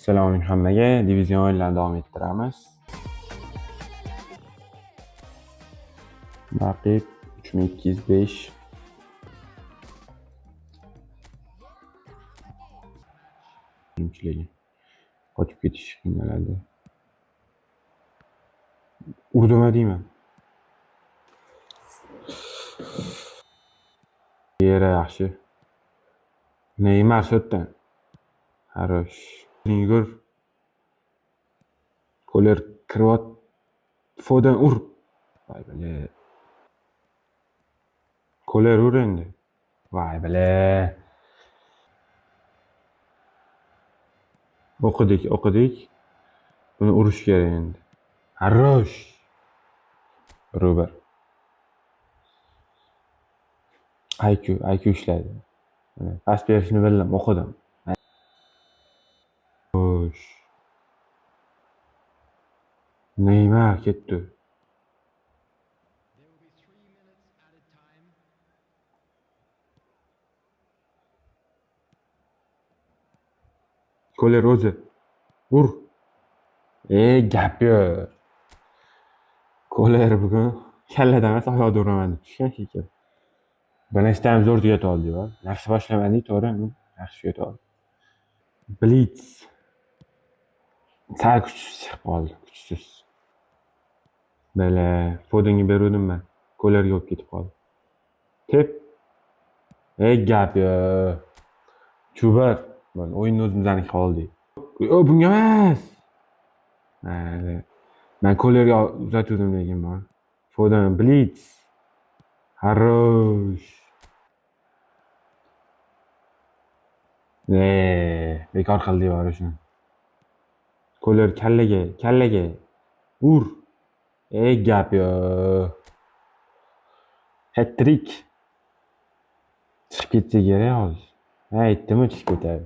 Assalomu hammaga. Divizion o'yinlarini davom ettiramiz. Raqib 3205. Hujumchiligi. Qochib ketish qiynaladi. Urdima deyman. Yera yaxshi. Neymar sotdan. Harosh. Yugur. Koler kirvat. Foden ur. Vay bile. Koler ur endi. Vay bile. O'qidik. Buni urish kerak endi. Harosh. Ruber. IQ ishlaydi. Pas berishni bildim, o'qidim. Xo'sh. Neymar ketdi. Koler o'zi. Ur. Gap yo'q. Koler bugun kalladan emas, oyoqda uraman deb tushgan shekilli. Birinchi taym zo'r tugatib oldi. Yaxshi boshlamadik, to'g'ri? Yaxshi tugatib oldi. Blitz. Sal kuchsiz chiqib qoldi, kuchsiz. Bele, Fodenga beruvdim men. Kolerga olib ketib qoldi. Tep. Gap yo'q. Chubar. Mana o'yinni o'zimizdaniki oldik. Bunga emas. Men Kolerga uzatuvdim lekin bor. Foden, Blitz. Harosh. Bekor qildi bor shuni. Koler kallaga. Ur. Gap yo'q. Hat-trick. Chiqib ketsa kerak hozir. Aytdimi chiqib ketadi.